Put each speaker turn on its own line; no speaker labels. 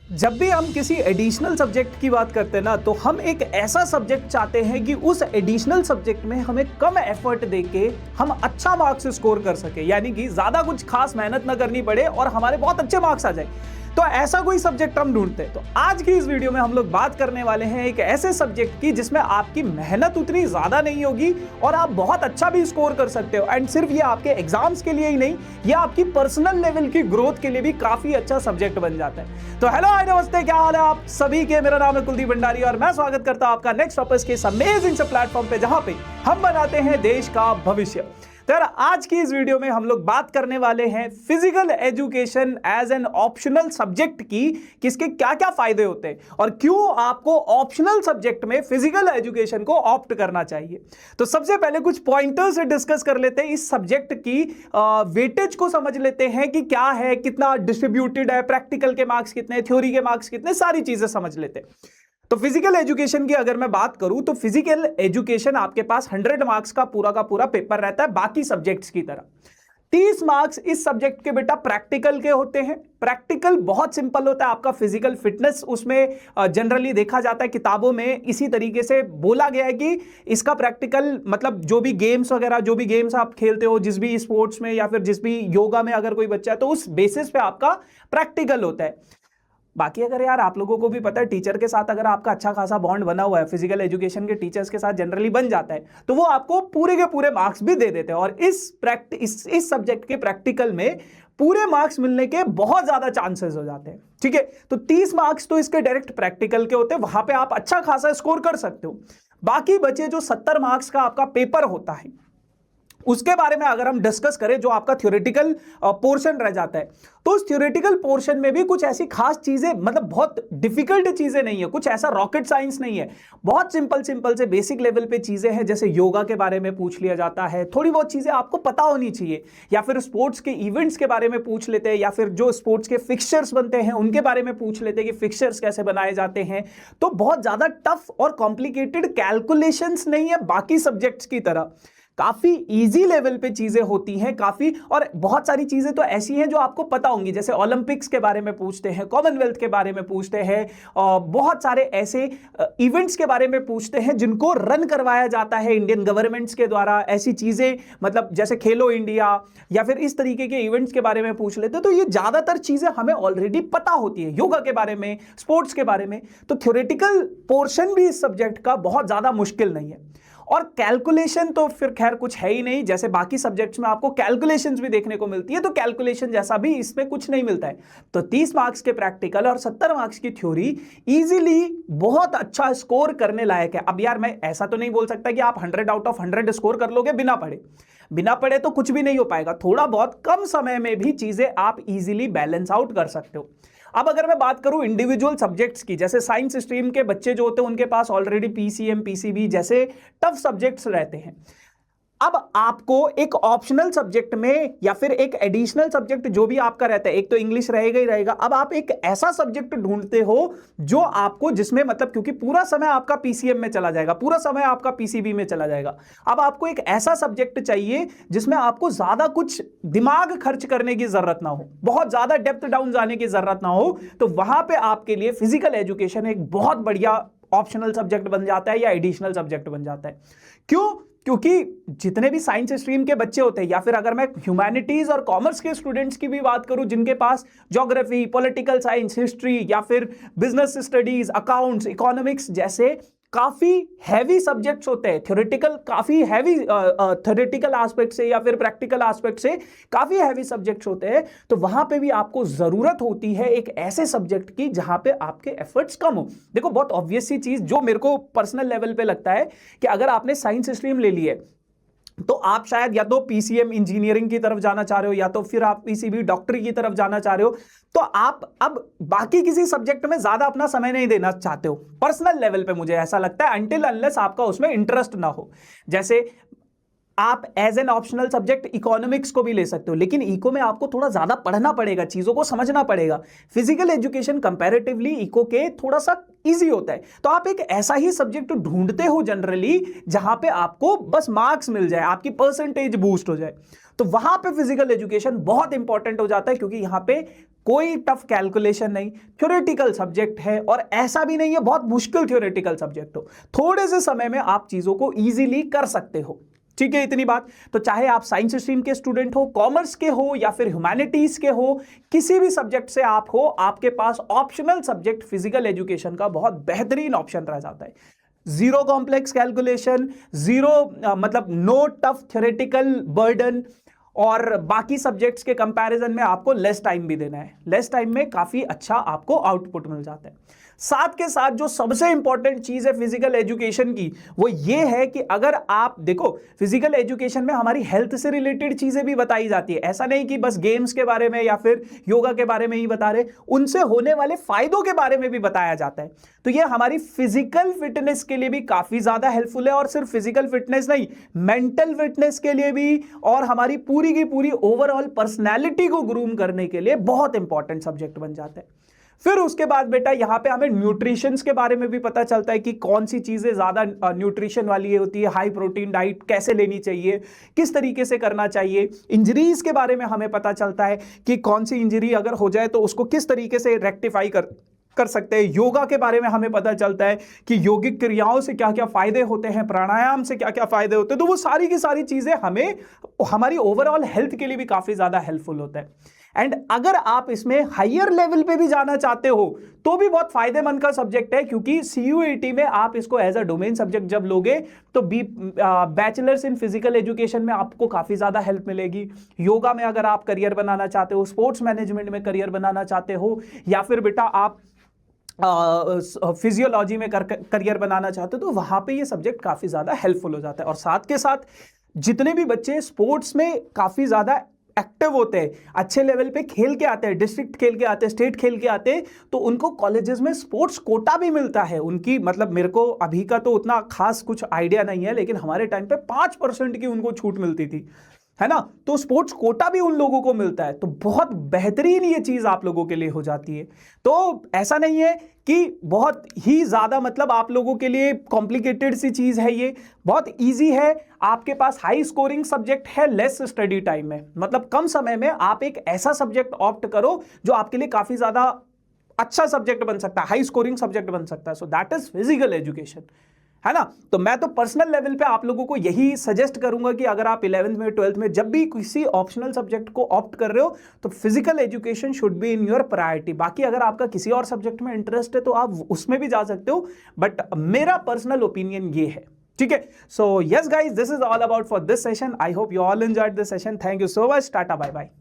जब भी हम किसी एडिशनल सब्जेक्ट की बात करते हैं ना, तो हम एक ऐसा सब्जेक्ट चाहते हैं कि उस एडिशनल सब्जेक्ट में हमें कम एफर्ट देके हम अच्छा मार्क्स स्कोर कर सके, यानी कि ज्यादा कुछ खास मेहनत ना करनी पड़े और हमारे बहुत अच्छे मार्क्स आ जाए। तो ऐसा कोई सब्जेक्ट हम ढूंढते हैं। तो आज की इस वीडियो में हम लोग बात करने वाले हैं एक ऐसे सब्जेक्ट की जिसमें आपकी मेहनत उतनी ज्यादा नहीं होगी और आप बहुत अच्छा भी स्कोर कर सकते हो। एंड सिर्फ ये आपके एग्जाम्स के लिए ही नहीं, ये आपकी पर्सनल लेवल की ग्रोथ के लिए भी काफी अच्छा सब्जेक्ट बन जाता है। तो हेलो, हाय, नमस्ते, क्या हाल है आप सभी के। मेरा नाम है कुलदीप भंडारी और मैं स्वागत करता हूं आपका नेक्स्ट टॉपर्स के इस अमेजिंग से प्लेटफॉर्म पे, जहां पे हम बनाते हैं देश का भविष्य। तो यार, आज की इस वीडियो में हम लोग बात करने वाले हैं physical education as an optional subject की, किसके क्या क्या फायदे होते हैं और क्यों आपको ऑप्शनल सब्जेक्ट में फिजिकल एजुकेशन को ऑप्ट करना चाहिए। तो सबसे पहले कुछ पॉइंटर्स डिस्कस कर लेते हैं, इस सब्जेक्ट की वेटेज को समझ लेते हैं कि क्या है, कितना डिस्ट्रीब्यूटेड है, प्रैक्टिकल के मार्क्स कितने, थ्योरी के मार्क्स कितने, सारी चीजें समझ लेते हैं। तो फिजिकल एजुकेशन की अगर मैं बात करूं तो फिजिकल एजुकेशन आपके पास 100 मार्क्स का पूरा पेपर रहता है, बाकी सब्जेक्ट्स की तरह। 30 मार्क्स इस सब्जेक्ट के बेटा प्रैक्टिकल के होते हैं। प्रैक्टिकल बहुत सिंपल होता है, आपका फिजिकल फिटनेस उसमें जनरली देखा जाता है, किताबों में इसी तरीके से बोला गया है कि इसका प्रैक्टिकल मतलब जो भी गेम्स वगैरह, जो भी गेम्स आप खेलते हो, जिस भी स्पोर्ट्स में या फिर जिस भी योगा में अगर कोई बच्चा है तो उस बेसिस पे आपका प्रैक्टिकल होता है। बाकी अगर यार आप लोगों को भी पता है, टीचर के साथ अगर आपका अच्छा खासा बॉन्ड बना हुआ है, फिजिकल एजुकेशन के टीचर्स के साथ जनरली बन जाता है, तो वो आपको पूरे के पूरे मार्क्स भी दे देते हैं। और इस सब्जेक्ट के प्रैक्टिकल में पूरे मार्क्स मिलने के बहुत ज्यादा चांसेस हो जाते हैं। ठीक है, तो 30 मार्क्स तो इसके डायरेक्ट प्रैक्टिकल के होते हैं, वहां पे आप अच्छा खासा स्कोर कर सकते हो। बाकी बचे जो 70 मार्क्स का आपका पेपर होता है, उसके बारे में अगर हम डिस्कस करें, जो आपका थ्योरेटिकल पोर्शन रह जाता है, तो उस थ्योरेटिकल पोर्शन में भी कुछ ऐसी खास चीजें, मतलब बहुत डिफिकल्ट चीजें नहीं है, कुछ ऐसा रॉकेट साइंस नहीं है। बहुत सिंपल से बेसिक लेवल पे चीजें हैं, जैसे योगा के बारे में पूछ लिया जाता है, थोड़ी बहुत चीजें आपको पता होनी चाहिए, या फिर स्पोर्ट्स के इवेंट्स के बारे में पूछ लेते हैं, या फिर जो स्पोर्ट्स के फिक्सचर्स बनते हैं उनके बारे में पूछ लेते हैं कि फिक्सचर्स कैसे बनाए जाते हैं। तो बहुत ज्यादा टफ और कॉम्प्लिकेटेड कैलकुलेशंस नहीं है, बाकी सब्जेक्ट्स की तरह काफी इजी लेवल पे चीजें होती हैं काफी। और बहुत सारी चीजें तो ऐसी हैं जो आपको पता होंगी, जैसे ओलंपिक्स के बारे में पूछते हैं, कॉमनवेल्थ के बारे में पूछते हैं, बहुत सारे ऐसे इवेंट्स के बारे में पूछते हैं जिनको रन करवाया जाता है इंडियन गवर्नमेंट्स के द्वारा। ऐसी चीजें मतलब जैसे खेलो इंडिया या फिर इस तरीके के इवेंट्स के बारे में पूछ लेते हैं। तो ये ज्यादातर चीजें हमें ऑलरेडी पता होती है, योगा के बारे में, स्पोर्ट्स के बारे में। तो थ्योरेटिकल पोर्शन भी इस सब्जेक्ट का बहुत ज्यादा मुश्किल नहीं है। और कैलकुलेशन तो फिर खैर कुछ है ही नहीं, जैसे बाकी सब्जेक्ट्स में आपको कैलकुलेशंस भी देखने को मिलती है, तो कैलकुलेशन जैसा भी इसमें कुछ नहीं मिलता है। तो 30 मार्क्स के प्रैक्टिकल और 70 मार्क्स की थ्योरी इजीली बहुत अच्छा स्कोर करने लायक है। अब यार मैं ऐसा तो नहीं बोल सकता कि आप 100 आउट ऑफ 100 स्कोर कर लोगे बिना पढ़े तो कुछ भी नहीं हो पाएगा। थोड़ा बहुत कम समय में भी चीजें आप इजीली बैलेंस आउट कर सकते हो। अब अगर मैं बात करूं इंडिविजुअल सब्जेक्ट्स की, जैसे साइंस स्ट्रीम के बच्चे जो होते हैं उनके पास ऑलरेडी पीसीएम, पीसीबी जैसे टफ सब्जेक्ट्स रहते हैं। अब आपको एक ऑप्शनल सब्जेक्ट में या फिर एक एडिशनल सब्जेक्ट जो भी आपका रहता है, एक तो इंग्लिश रहेगा ही रहेगा। अब आप एक ऐसा सब्जेक्ट ढूंढते हो जो आपको, जिसमें मतलब क्योंकि पूरा समय आपका पीसीएम में चला जाएगा, पूरा समय आपका पीसीबी में चला जाएगा। अब आपको एक ऐसा सब्जेक्ट चाहिए जिसमें आपको ज्यादा कुछ दिमाग खर्च करने की जरूरत ना हो, बहुत ज्यादा डेप्थ डाउन जाने की जरूरत ना हो। तो वहां पे आपके लिए फिजिकल एजुकेशन एक बहुत बढ़िया ऑप्शनल सब्जेक्ट बन जाता है या एडिशनल सब्जेक्ट बन जाता है। क्यों? क्योंकि जितने भी साइंस स्ट्रीम के बच्चे होते हैं, या फिर अगर मैं ह्यूमैनिटीज और कॉमर्स के स्टूडेंट्स की भी बात करूं, जिनके पास ज्योग्राफी, पॉलिटिकल साइंस, हिस्ट्री या फिर बिजनेस स्टडीज, अकाउंट्स, इकोनॉमिक्स जैसे काफी हैवी सब्जेक्ट्स होते हैं, थ्योरेटिकल काफी हैवी थ्योरेटिकल एस्पेक्ट से या फिर प्रैक्टिकल एस्पेक्ट से काफी हैवी सब्जेक्ट्स होते हैं, तो वहां पे भी आपको जरूरत होती है एक ऐसे सब्जेक्ट की जहां पे आपके एफर्ट्स कम हो। देखो, बहुत ऑब्वियस सी चीज जो मेरे को पर्सनल लेवल पे लगता है कि अगर आपने साइंस स्ट्रीम ले ली है तो आप शायद या तो पीसीएम इंजीनियरिंग की तरफ जाना चाह रहे हो, या तो फिर आप पीसीबी डॉक्टरी की तरफ जाना चाह रहे हो। तो आप अब बाकी किसी सब्जेक्ट में ज्यादा अपना समय नहीं देना चाहते हो पर्सनल लेवल पे, मुझे ऐसा लगता है, अनटिल अनलेस आपका उसमें इंटरेस्ट ना हो। जैसे आप as an optional subject economics को भी ले सकते हो, लेकिन इको में आपको थोड़ा ज्यादा पढ़ना पड़ेगा, चीजों को समझना पड़ेगा। फिजिकल एजुकेशन कंपैरेटिवली इको के थोड़ा सा इजी होता है। तो आप एक ऐसा ही सब्जेक्ट ढूंढते हो जनरली जहां पे आपको बस मार्क्स मिल जाए, आपकी परसेंटेज बूस्ट हो जाए। तो वहां पे फिजिकल एजुकेशन बहुत इंपॉर्टेंट हो जाता है, क्योंकि यहां पे कोई टफ कैलकुलेशन नहीं, थ्योरेटिकल सब्जेक्ट है और ऐसा भी नहीं है बहुत मुश्किल थ्योरेटिकल सब्जेक्ट हो, थोड़े से समय में आप चीजों को इजीली कर सकते हो। ठीक है, इतनी बात। तो चाहे आप साइंस स्ट्रीम के स्टूडेंट हो, कॉमर्स के हो या फिर ह्यूमैनिटीज के हो, किसी भी सब्जेक्ट से आप हो, आपके पास ऑप्शनल सब्जेक्ट फिजिकल एजुकेशन का बहुत बेहतरीन ऑप्शन रह जाता है। जीरो कॉम्प्लेक्स कैलकुलेशन, जीरो मतलब नो टफ थ्योरेटिकल बर्डन, और बाकी सब्जेक्ट्स के कंपैरिजन में आपको लेस टाइम भी देना है। लेस टाइम में काफी अच्छा आपको आउटपुट मिल जाता है। साथ के साथ जो सबसे इंपॉर्टेंट चीज है फिजिकल एजुकेशन की, वो ये है कि अगर आप देखो, फिजिकल एजुकेशन में हमारी हेल्थ से रिलेटेड चीजें भी बताई जाती है। ऐसा नहीं कि बस गेम्स के बारे में या फिर योगा के बारे में ही बता रहे, उनसे होने वाले फायदों के बारे में भी बताया जाता है। तो ये हमारी फिजिकल फिटनेस के लिए भी काफी ज्यादा हेल्पफुल है, और सिर्फ फिजिकल फिटनेस नहीं, मेंटल फिटनेस के लिए भी, और हमारी पूरी की पूरी ओवरऑल पर्सनैलिटी को ग्रूम करने के लिए बहुत इंपॉर्टेंट सब्जेक्ट बन जाता है। फिर उसके बाद बेटा यहां पे हमें न्यूट्रिशंस के बारे में भी पता चलता है कि कौन सी चीजें ज्यादा न्यूट्रिशन वाली होती है, हाई प्रोटीन डाइट कैसे लेनी चाहिए, किस तरीके से करना चाहिए। इंजरीज के बारे में हमें पता चलता है कि कौन सी इंजरी अगर हो जाए तो उसको किस तरीके से रेक्टिफाई कर सकते हैं। योगा के बारे में हमें पता चलता है कि योगिक क्रियाओं से क्या क्या फायदे होते हैं, प्राणायाम से क्या क्या फायदे होते हैं। तो वो सारी की सारी चीजें हमें हमारी ओवरऑल हेल्थ के लिए भी काफी ज्यादा हेल्पफुल होता है। एंड अगर आप इसमें हायर लेवल पे भी जाना चाहते हो तो भी बहुत फायदेमंद का सब्जेक्ट है, क्योंकि CUET में आप इसको एज अ डोमेन सब्जेक्ट जब लोगे तो बैचलर्स इन फिजिकल एजुकेशन में आपको काफी ज्यादा हेल्प मिलेगी। योगा में अगर आप करियर बनाना चाहते हो, स्पोर्ट्स मैनेजमेंट में करियर बनाना चाहते हो, या फिर बेटा आप फिजियोलॉजी में करियर बनाना चाहते हो, तो वहां पे ये सब्जेक्ट काफी ज्यादा हेल्पफुल हो जाता है। और साथ के साथ जितने भी बच्चे स्पोर्ट्स में काफी ज्यादा एक्टिव होते हैं, अच्छे लेवल पे खेल के आते हैं, डिस्ट्रिक्ट खेल के आते हैं, स्टेट खेल के आते हैं, तो उनको कॉलेजेस में स्पोर्ट्स कोटा भी मिलता है। उनकी मतलब मेरे को अभी का तो उतना खास कुछ आइडिया नहीं है, लेकिन हमारे टाइम पे 5% की उनको छूट मिलती थी, है ना। तो स्पोर्ट्स कोटा भी उन लोगों को मिलता है, तो बहुत बेहतरीन ये चीज आप लोगों के लिए हो जाती है। तो ऐसा नहीं है कि बहुत ही ज्यादा मतलब आप लोगों के लिए कॉम्प्लिकेटेड सी चीज है, ये बहुत इजी है। आपके पास हाई स्कोरिंग सब्जेक्ट है लेस स्टडी टाइम में, मतलब कम समय में आप एक ऐसा सब्जेक्ट ऑप्ट करो जो आपके लिए काफी ज्यादा अच्छा सब्जेक्ट बन सकता है, हाई स्कोरिंग सब्जेक्ट बन सकता है। So that is physical education, है ना। तो मैं तो पर्सनल लेवल पे आप लोगों को यही सजेस्ट करूंगा कि अगर आप 11th में 12th में जब भी किसी ऑप्शनल सब्जेक्ट को ऑप्ट कर रहे हो तो physical education should be in your priority. बाकी अगर आपका किसी और सब्जेक्ट में इंटरेस्ट है तो आप उसमें भी जा सकते हो, बट मेरा पर्सनल ओपिनियन ये है, ठीक है। So yes guys, this is all about for this session. I hope you all enjoyed this session. Thank you so much. Tata, bye bye.